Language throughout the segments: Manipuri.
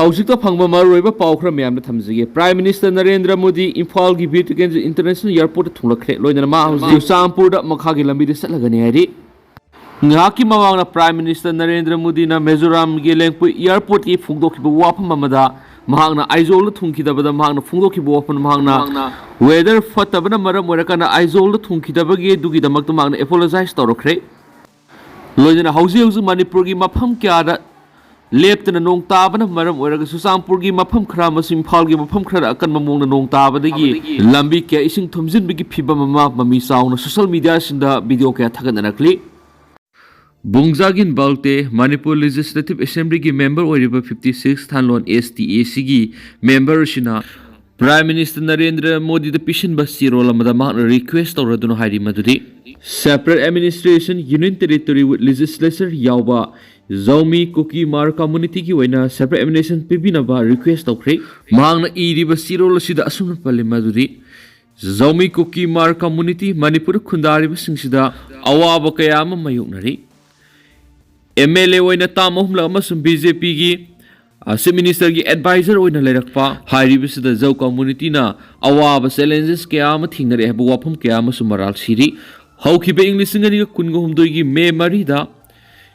Hausikta phangba maroiba paukhra myamna thamjige Prime Minister Narendra Modi Imphal gi Bit International Airport thunglakre loina ma hausi Ccpur da makhagi lambi de satlagani hari ngaki mawangna Prime Minister Narendra Modi na Mizoram gi lengpu airport ki phungdokhiba wafam amada mahangna aizol thungkhidabada mahangna phungdokhiba wafam mahangna weather fatabana maram orakana aizol thungkhidabagi dugidamakta mahangna apologize torokre loina hausi Manipur gi mafam kya leptana nong tabana maram oiraga Ccpur gi mafam khra masim Imphal gi mafam khra akan mamongna nong tabadagi lambi kya ising thumjin bigi phiba mama mami sauna social media sinda video kya thaganakli Bungjagin Balte Manipur Legislative Assembly gi member oiriba 56 thanlon STAC gi member sina Prime Minister Narendra Modi the Pishin Basi Rolamada request or Raduna Hari Maduri separate administration union territory with legislature Yauba Zomi Kuki Mar community ki wena separate administration Pibinaba request of Craig Mang Iriba Siro Sida Asum Palimaduri Zomi Kuki Mar community Manipur Kundari Singsida Awaba Kayama Mayunari MLA wena Tamohla Masum BJP gi Chief Minister ki advisor oina lerakpa hairibisida Zau community na awaba challenges kya ma thingnare habu wafam kya ma sumaral siri haukibe English ngani kungo humdoi gi May marida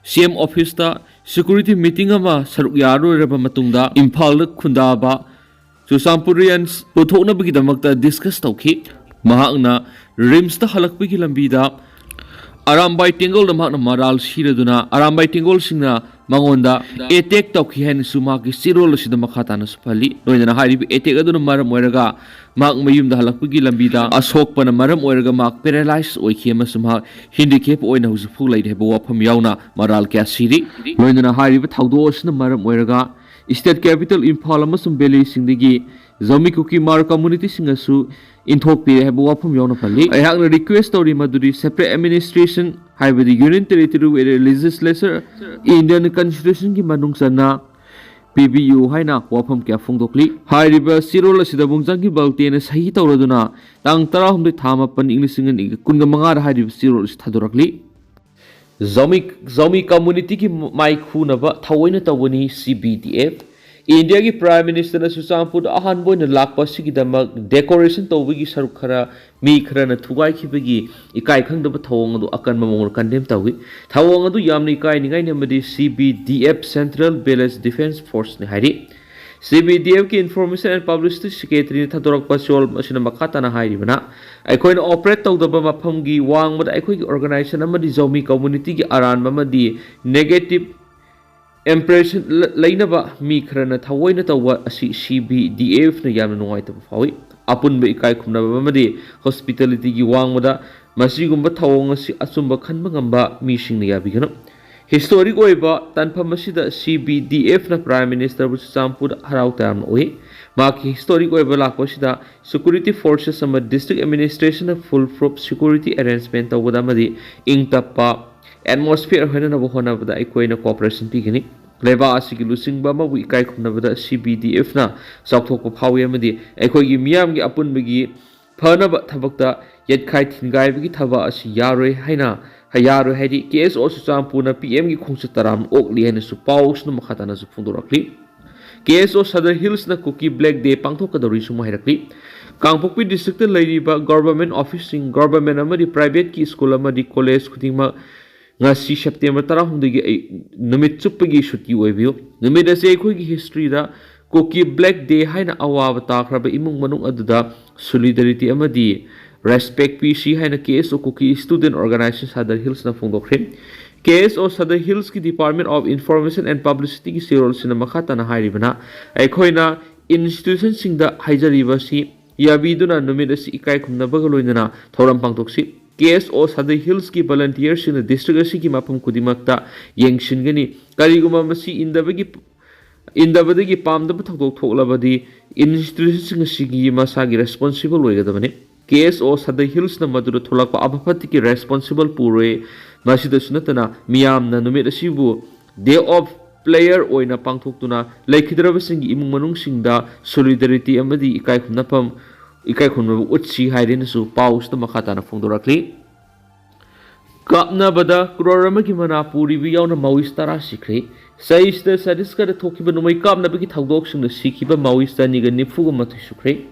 CM office ta security meeting ama saruk yaro reba matungda Imphal khundaba Ccpurians puthokna bigi damakta discuss tawki mahakna rims ta halakpi gi lambida Arambai Tingol the Magna Maral Shiraduna, Arambai Tingol Singna, Mangonda, Etek Toki Hen Sumaki, Siro Sida Makatana Spali, when a high Etekaduna Maram Weraga, Mark Mayum the Halapugi Lambida, Ashok Panamaram Weraga Mark paralyzed or Kemasuma, Hindicap or in a full lady Heboapam Yauna, Maral Cassidi, when a high river Taudos the Maram Weraga, State capital in Palamasum Belly Sindigi, Zomi Kuki Mar community singasu. In talk pe have wapum yonapali. I have a request or Maduri separate administration have the union territory with a legislature Indian constitution ki manung sana PBU haina wapum kya fungdokli. High river Siro Lasida Bungzangi Balte and Sahita Roduna Tang Tarahum the Tamapan English and Kungamanga High River Siro Tadurakli. Zomi community ki Maikunava Tawina Tawani CBDF. India ki Prime Minister na Ccpur ahan boy na lakpasida damak decoration tawigi saruk khara mi khara na thugai khibagi ikai khangdaba thawong adu akan mamong condemn tawi thawong adu yamni ikai ningai namadi CBDF Central Village Defense Force ni hari CBDF ki Information and Publicity Secretary ni thadorak pasol masina makata na hari bana aikoi na operate tawdaba mafam gi wang mada aikoi ki organization amadi Zomi community ki aran mamadi negative impression lainaba mi khrana thawoina tawa asi CBDF na yamna nungaitaba fawi apunba ikai khumnaba amadi hospitality gi wangmada masigumba thawong asi asumba khanba ngamba mi singna yabigana historic oiba tanpham asida CBDF na Prime Minister Ccpur harau tam oi maki historic oiba lakpasida security forces sama district administration full proof security arrangement tawada amadi ingtappa atmosphere hena na bohona bada ikoi na cooperation pigini leba asigi lusingba ma wi kai khumna bada CBDF na sakthok ko phawi amadi ikoi gi miyam gi apun bigi phana ba thabakta yetkhai thingai bigi thaba asi yaroi haina hayaro hedi case also Ccpur na PM gi khungsu taram okli hena su paus na makhata na su phundorakli case o Southern Hills na Kuki Black Day pangthok kadori su mahirakli Kangpokpi district lairiba government office sing government amadi private ki school amadi college khudingma ngasi September 10 dagi numit chupagi shuti oibio numit ase khoi gi history da Kuki Black Day haina awaba takraba imung manung aduda solidarity amadi respect PC haina KSO Kuki student organization Southern Hills na phungdokre KSO Southern Hills ki Department of Information and Publicity ki sirol sina makhata na hairibana aikhoina institution singda haijariba si yabiduna numit asi ikai khumna bagaloinana thoram pangtoksi KSO Southern Hills ki volunteers in the district asi ki mapam kudimakta yengshingani kariguma masi indabadagi pamdaba thokdok thoklabadi institution sigi masagi responsible oigadabani KSO Southern Hills na madura tholakpa abapati ki responsible pure masida sunatana miyamna numit asibu day of player oina pangthoktuna laikhidrabasingi imung manungsingda solidarity amadi ikai khumnapam ikai khunba utsi haidin su paus to makhata na phungdorakli kapna bada crore ma ki mana puri bi yauna mawis tara sikre Saista Sadiska Tokiba Nomaikam Nabiki Taudokshin the Sikiba Maoista Niga Nifuga Matusukre.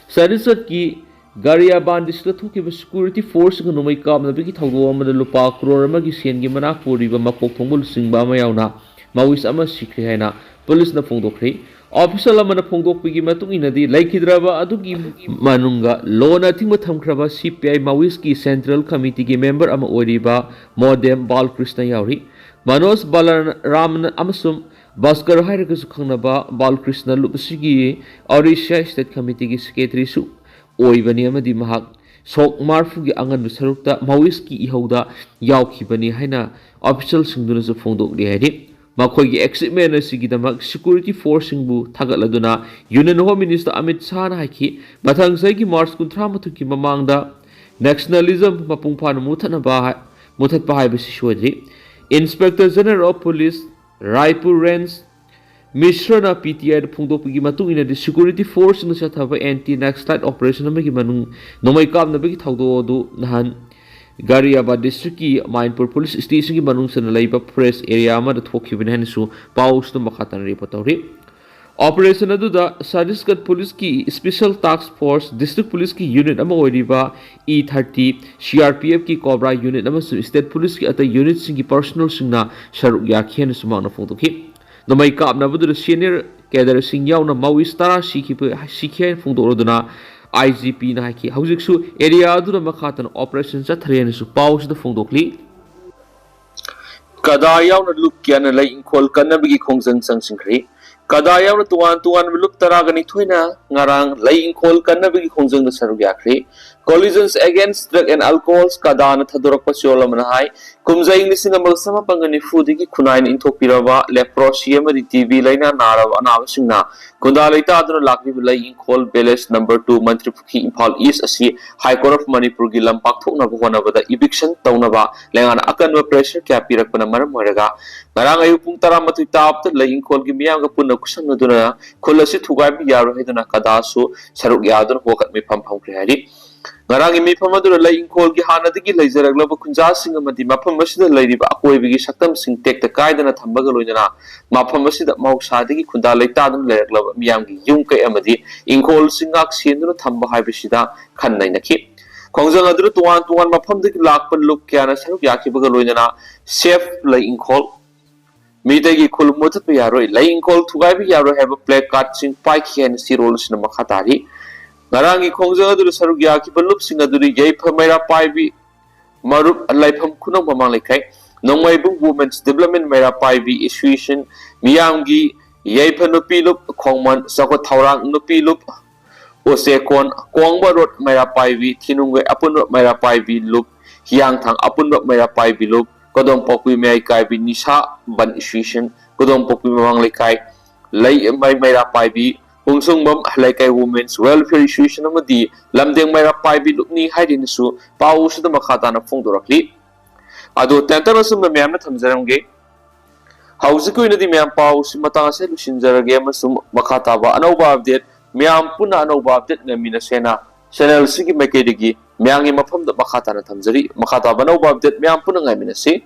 Sadisaki Garia Bandisla Tokiba Security Force Nomaikam Nabiki Taudo the Lupa Krorama Gisian Gimana Puriba Makotomul Singba Mayana Maois Ama Sikrihana Police na Fondokre. Official Lamana Pongok Pigi Matunginadi, Laikidraba Adugi Manunga, Lona Timatamkraba, CPI Mawiski Central Committee member Ama Oriba, Modem Bal Krishna Yauri, Manos Balaraman Amasum, Baskar Hirakas Kanaba, Bal Krishna Lupasigi, Orisha State Committee Secretary Su, Oivaniama di Mahak, Sok Marfugi Angan Sarukta, Mawiski Ihoda, Yauki Bani Haina, official Singdunas of Fondok Diadi. Makogi exit man asigidamak security force singbu thagaladuna Union Home Minister Amit Shah na haiki mathang saigi March 13 ki mamangda nationalism mapungphan muthat pa haibasi shodri Inspector General of Police Raipur Range Mishrana PTI phungdokpigi matung ina the security force na sathaba anti nextlight operation amagi manung nomai kam na bagi thaudo du nahan Gariaba District ki Mainpur Police Station ki manung san laiba press area ma da thokibin hansu paus no makatan report ori operation adu da Sadiskat Police ki Special Task Force District Police ki unit ama oiriba E30 CRPF ki Cobra unit ama State Police ki ata unit sing ki personal singna sharuk ya khian sumana phongdoki nomai kap na budu senior cadre sing yaw na Maoist tara sikhian phongdoduna IGP na haiki haujiksu area adu na makhatan operation chatkhre su paus da phongdokli kada yaw na look kya na lai inkol kanabigi khongjang sangsingkhri kada yaw na tuan look taragani thoina ngarang lai inkol kanabigi khongjang na saru yakhri collisions against drug and alcohols kada na thadorak pasiola mana hai kumjai lising amal sama pangani fudigi khunain inthopiraba leprosy amadi TB laina naraba anawasingna Kundalaita aduna lakbi lai inkol village number 2 Mantri Pukhi Imphal East asi High Court of Manipur gi lampak thokna bhona bada eviction taunaba lengana akanwa pressure kya pirakpana maram moiraga ngarang ayu pung 13 tapta lai inkol gi miyam ga punna kusang duna khulasi thugai bi yaro heduna kadasu saruk yadun hokat mi pham khri hari ngarang mi pham aduna lai inkol gi hanadigi leijaragla khunja sing amadi mapham masida lairiba akoibigi saktam sing tekta kaidana thambaga loinana mapham masida mausadigi khunda leita adun leiragla miyam gi yung kai amadi inkol singak sienduna thamba haibisida khan nainaki khongjang adru tuan mapham digi lakpan luk kyana saruk yakibaga loinana safe lai inkol midagi khulmut pe yaroi lai inkol thugai bi yaro have a play card sing pai khian si role sina makhatari ngarangi khongjang adru saruk yakiba lup sing aduri yai phamaira pai bi marup laifam khunam mamang lekai nongmai bu women's development mera pai bi association miyam gi yai phanupi lup khongman sako thaurang nupi lup ose kon kongba road mera pai bi thinungwe apun mera pai bi lup hiang thang apun mera pai bi lup kodom pokwi mai kai bi nisha ban association kodom pokwi mamang lekai lai mai mera pai bi ungsung bam halaikai women's welfare association amadi lamdeng mera pai bi lupni haidin su pau su da makhata na phongdorakli ado tentana sum myam na thamjaramge hausiku inadi myam pau su matang se lusinjarage amasum makhata ba anauba update myam puna anauba update ngamina sena channel sigi makedigi myangi mafam da makhata na thamjari makhata ba anauba update myam puna ngamina se